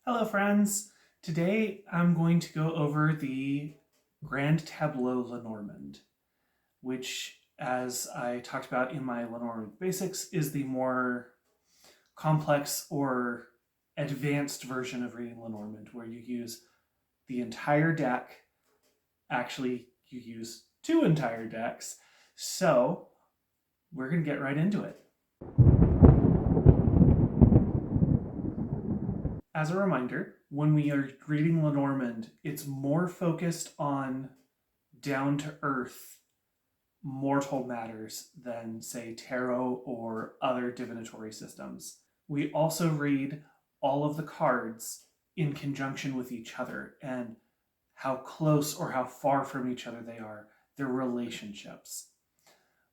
Hello friends! Today I'm going to go over the Grand Tableau Lenormand, which, as I talked about in my Lenormand Basics, is the more complex or advanced version of reading Lenormand, where you use the entire deck. Actually, you use two entire decks. So we're going to get right into it. As a reminder, when we are reading Lenormand, it's more focused on down to earth mortal matters than, say, tarot or other divinatory systems. We also read all of the cards in conjunction with each other and how close or how far from each other they are, their relationships.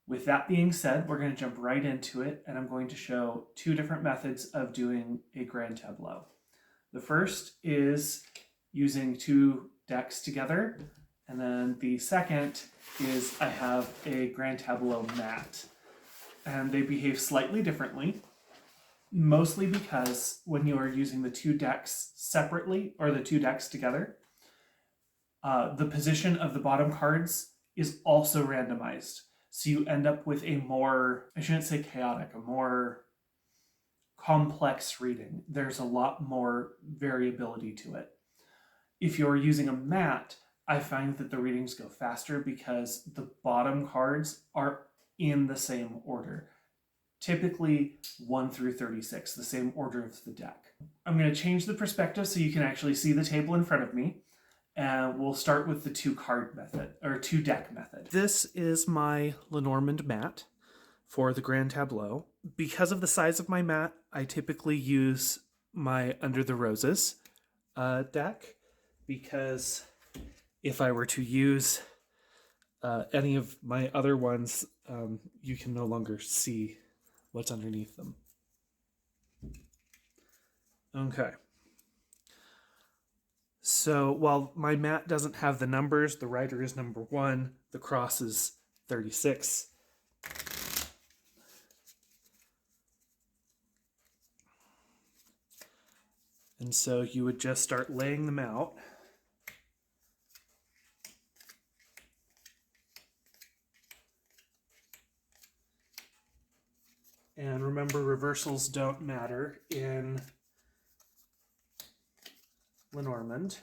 With that being said, we're going to jump right into it, and I'm going to show two different methods of doing a Grand Tableau. The first is using two decks together, and then the second is I have a Grand Tableau mat. And they behave slightly differently, mostly because when you are using the two decks separately, or the two decks together, the position of the bottom cards is also randomized. So you end up with a more, I shouldn't say chaotic, a more complex reading. There's a lot more variability to it. If you're using a mat, I find that the readings go faster because the bottom cards are in the same order. Typically 1 through 36, the same order of the deck. I'm going to change the perspective so you can actually see the table in front of me. And we'll start with the two deck method. This is my Lenormand mat for the Grand Tableau. Because of the size of my mat, I typically use my Under the Roses deck, because if I were to use any of my other ones, you can no longer see what's underneath them. Okay. So while my mat doesn't have the numbers, the rider is number 1, the cross is 36. And so you would just start laying them out. And remember, reversals don't matter in Lenormand.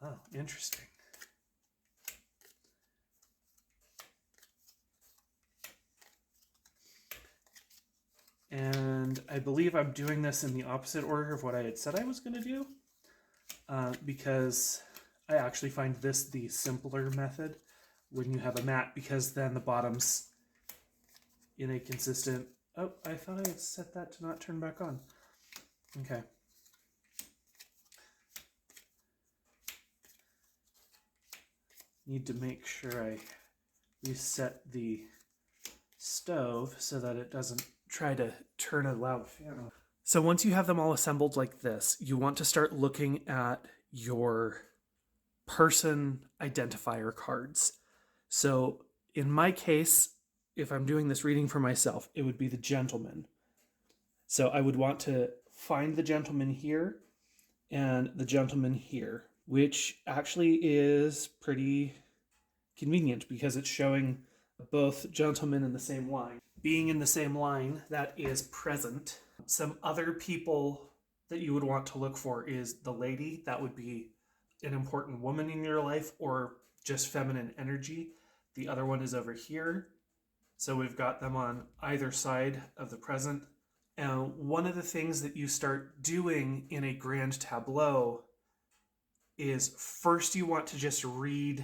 Oh, interesting. And I believe I'm doing this in the opposite order of what I had said I was going to do, because I actually find this the simpler method when you have a mat, because then the bottom's in a consistent... Oh, I thought I had set that to not turn back on. Okay. Need to make sure I reset the stove so that it doesn't try to turn a loud fan on. So once you have them all assembled like this, you want to start looking at your person identifier cards. So in my case, if I'm doing this reading for myself, it would be the gentleman. So I would want to find the gentleman here and the gentleman here, which actually is pretty convenient because it's showing both gentlemen in the same line. Being in the same line, that is present. Some other people that you would want to look for is the lady. That would be an important woman in your life, or just feminine energy. The other one is over here. So we've got them on either side of the present. And one of the things that you start doing in a Grand Tableau is first you want to just read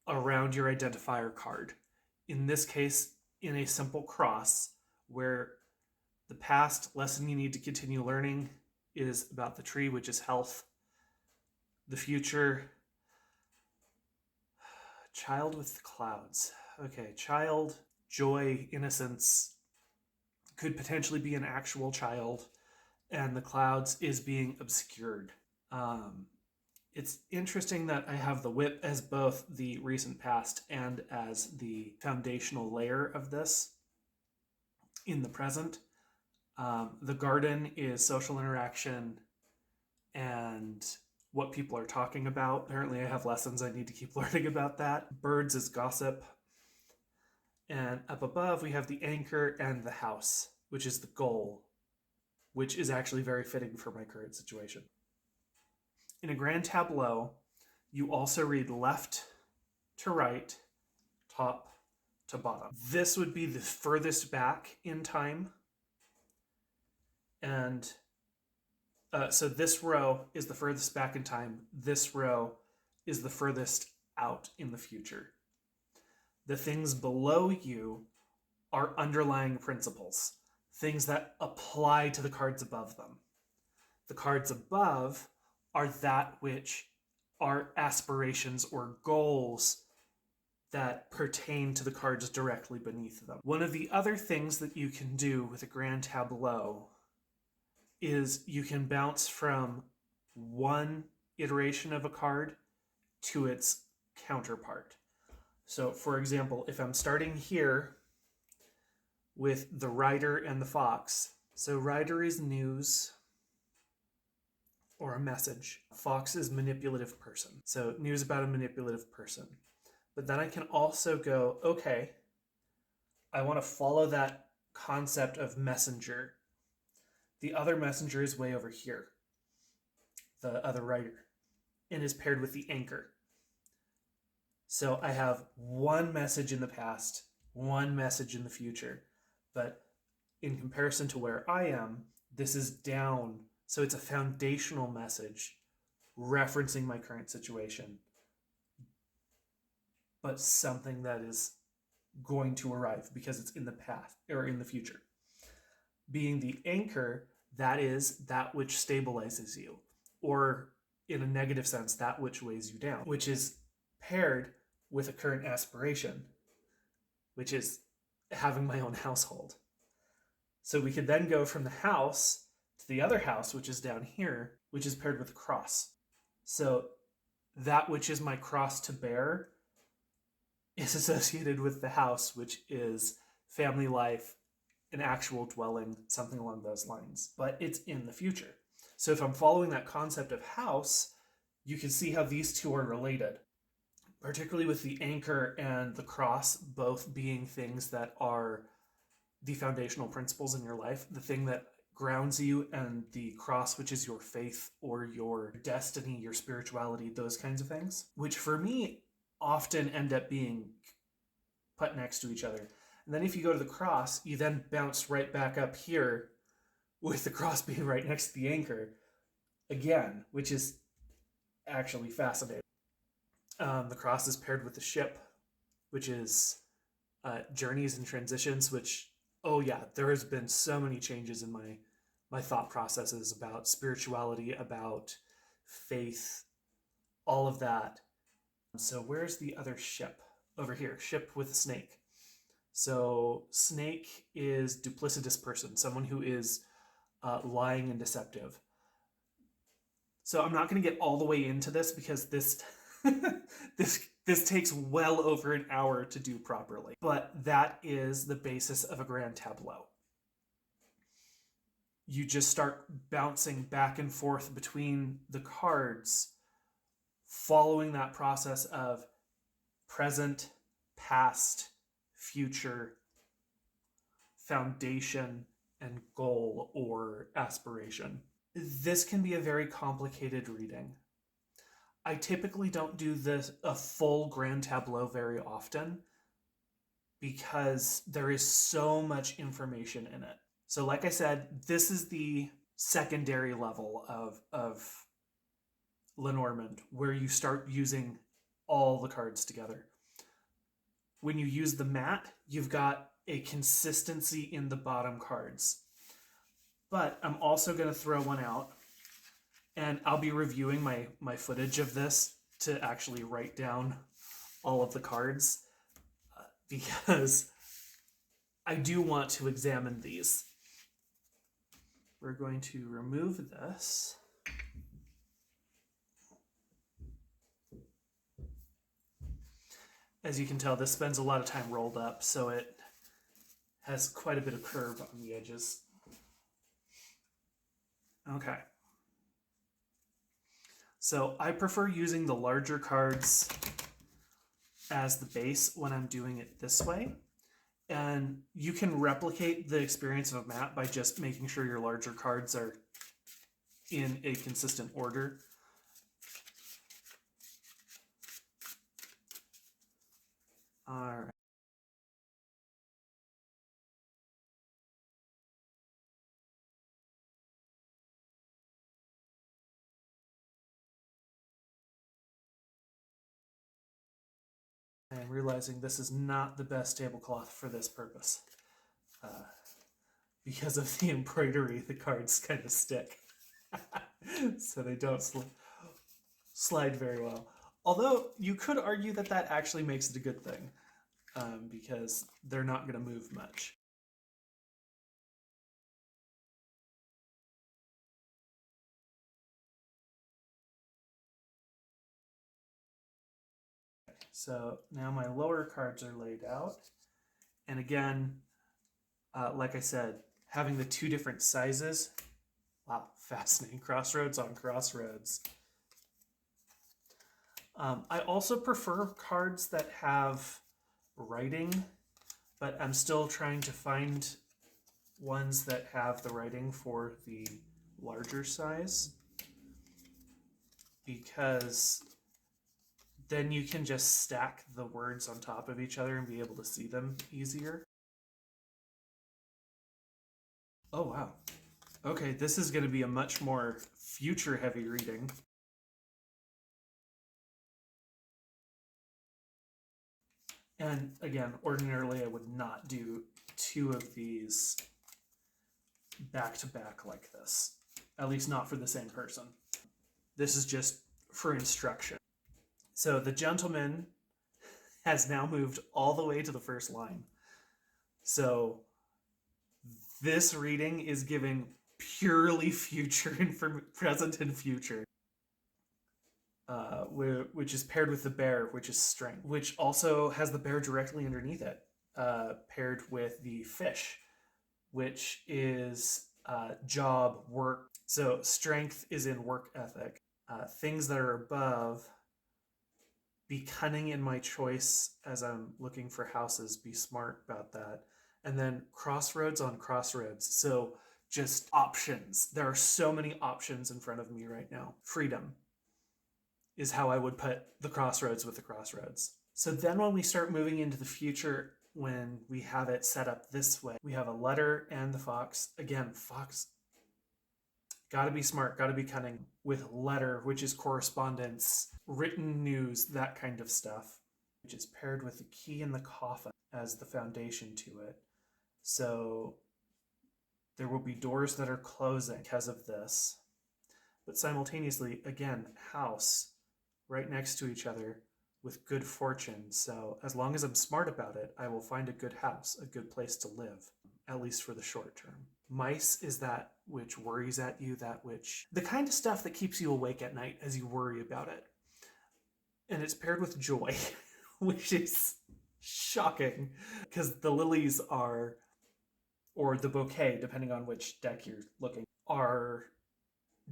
around your identifier card. In this case, in a simple cross, where the past lesson you need to continue learning is about the tree, which is health. The future, child with the clouds. Okay, child, joy, innocence, could potentially be an actual child, and the clouds is being obscured. It's interesting that I have the whip as both the recent past and as the foundational layer of this in the present. The garden is social interaction and what people are talking about. Apparently I have lessons I need to keep learning about that. Birds is gossip. And up above we have the anchor and the house, which is the goal, which is actually very fitting for my current situation. In a Grand Tableau, you also read left to right, top to bottom. This would be the furthest back in time. And so this row is the furthest back in time. This row is the furthest out in the future. The things below you are underlying principles, things that apply to the cards above them. The cards above are that which are aspirations or goals that pertain to the cards directly beneath them. One of the other things that you can do with a Grand Tableau is you can bounce from one iteration of a card to its counterpart. So, for example, if I'm starting here with the rider and the fox, so rider is news or a message. Fox is manipulative person. So news about a manipulative person. But then I can also go, okay, I want to follow that concept of messenger. The other messenger is way over here, the other rider, and is paired with the anchor. So I have one message in the past, one message in the future. But in comparison to where I am, this is down. So it's a foundational message referencing my current situation, but something that is going to arrive because it's in the past or in the future. Being the anchor, that is that which stabilizes you, or in a negative sense, that which weighs you down, which is paired with a current aspiration, which is having my own household. So we could then go from the house to the other house, which is down here, which is paired with a cross. So that which is my cross to bear is associated with the house, which is family life, an actual dwelling, something along those lines. But it's in the future. So if I'm following that concept of house, you can see how these two are related, particularly with the anchor and the cross, both being things that are the foundational principles in your life, the thing that grounds you, and the cross, which is your faith or your destiny, your spirituality, those kinds of things, which for me often end up being put next to each other. And then if you go to the cross, you then bounce right back up here with the cross being right next to the anchor again, which is actually fascinating. The cross is paired with the ship, which is journeys and transitions, which, oh yeah, there has been so many changes in my thought processes about spirituality, about faith, all of that. So where's the other ship? Over here, ship with a snake. So snake is duplicitous person, someone who is lying and deceptive. So I'm not going to get all the way into this because this this takes well over an hour to do properly. But that is the basis of a Grand Tableau. You just start bouncing back and forth between the cards, following that process of present, past, future, foundation, and goal or aspiration. This can be a very complicated reading. I typically don't do a full Grand Tableau very often because there is so much information in it. So like I said, this is the secondary level of Lenormand, where you start using all the cards together. When you use the mat, you've got a consistency in the bottom cards. But I'm also going to throw one out, and I'll be reviewing my footage of this to actually write down all of the cards because I do want to examine these. We're going to remove this. As you can tell, this spends a lot of time rolled up, so it has quite a bit of curve on the edges. Okay. So I prefer using the larger cards as the base when I'm doing it this way. And you can replicate the experience of a map by just making sure your larger cards are in a consistent order. All right. I am realizing this is not the best tablecloth for this purpose. Because of the embroidery, the cards kind of stick. So they don't slide very well. Although you could argue that that actually makes it a good thing, because they're not going to move much. So now my lower cards are laid out. And again, like I said, having the two different sizes. Wow, fascinating. Crossroads on crossroads. I also prefer cards that have writing, but I'm still trying to find ones that have the writing for the larger size, because then you can just stack the words on top of each other and be able to see them easier. Oh, wow. Okay, this is going to be a much more future-heavy reading. And again, ordinarily I would not do two of these back to back like this. At least not for the same person. This is just for instruction. So the gentleman has now moved all the way to the first line. So this reading is giving purely future and present and future. Which is paired with the bear, which is strength, which also has the bear directly underneath it, paired with the fish, which is job, work. So strength is in work ethic. Things that are above: be cunning in my choice as I'm looking for houses, be smart about that. And then crossroads on crossroads. So just options. There are so many options in front of me right now. Freedom is how I would put the crossroads with the crossroads. So then when we start moving into the future, when we have it set up this way, we have a letter and the fox. Again, fox, gotta be smart, gotta be cunning, with letter, which is correspondence, written news, that kind of stuff, which is paired with the key in the coffin as the foundation to it. So there will be doors that are closing because of this. But simultaneously, again, house, right next to each other with good fortune. So as long as I'm smart about it, I will find a good house, a good place to live, at least for the short term. Mice is that which worries at you, the kind of stuff that keeps you awake at night as you worry about it. And it's paired with joy, which is shocking, because the lilies are, or the bouquet, depending on which deck you're looking, are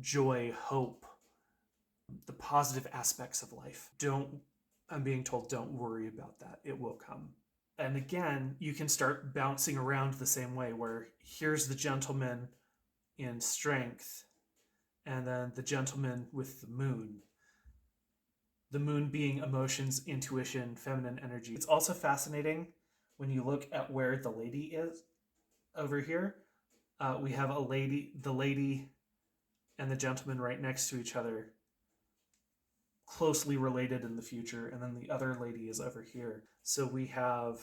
joy, hope, the positive aspects of life. I'm being told, don't worry about that. It will come. And again, you can start bouncing around the same way, where here's the gentleman in strength, and then the gentleman with the moon. The moon being emotions, intuition, feminine energy. It's also fascinating when you look at where the lady is over here. We have the lady and the gentleman right next to each other, closely related in the future, and then the other lady is over here. So we have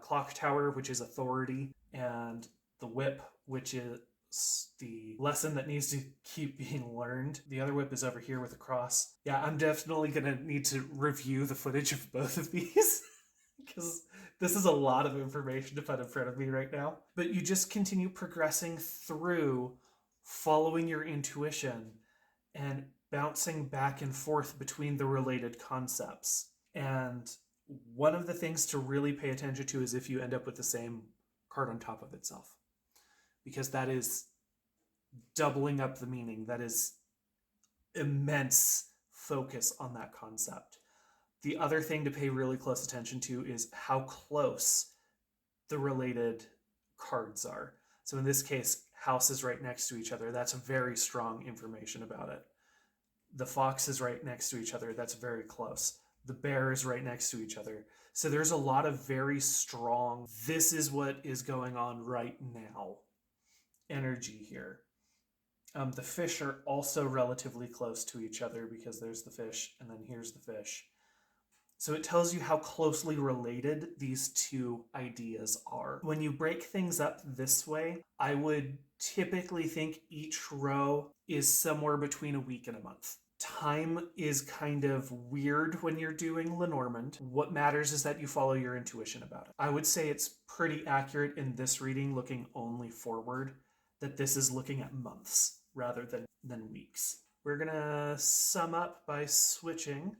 clock tower, which is authority, and the whip, which is the lesson that needs to keep being learned. The other whip is over here with a cross. Yeah, I'm definitely gonna need to review the footage of both of these because this is a lot of information to put in front of me right now. But you just continue progressing through, following your intuition and bouncing back and forth between the related concepts. And one of the things to really pay attention to is if you end up with the same card on top of itself, because that is doubling up the meaning. That is immense focus on that concept. The other thing to pay really close attention to is how close the related cards are. So in this case, houses right next to each other. That's very strong information about it. The fox is right next to each other. That's very close. The bear is right next to each other. So there's a lot of very strong, this is what is going on right now energy here. The fish are also relatively close to each other because there's the fish and then here's the fish. So it tells you how closely related these two ideas are. When you break things up this way, I would typically think each row is somewhere between a week and a month. Time is kind of weird when you're doing Lenormand. What matters is that you follow your intuition about it. I would say it's pretty accurate in this reading, looking only forward, that this is looking at months rather than weeks. We're gonna sum up by switching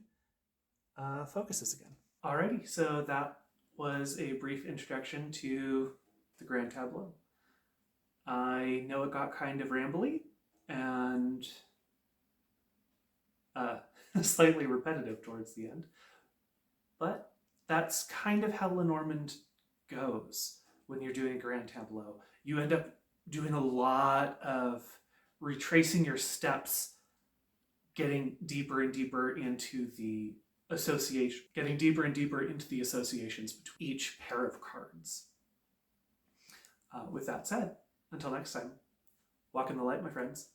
focuses again. Alrighty, so that was a brief introduction to the Grand Tableau. I know it got kind of rambly and slightly repetitive towards the end, but that's kind of how Lenormand goes when you're doing Grand Tableau. You end up doing a lot of retracing your steps, getting deeper and deeper into the association, getting deeper and deeper into the associations between each pair of cards. With that said, until next time, walk in the light, my friends.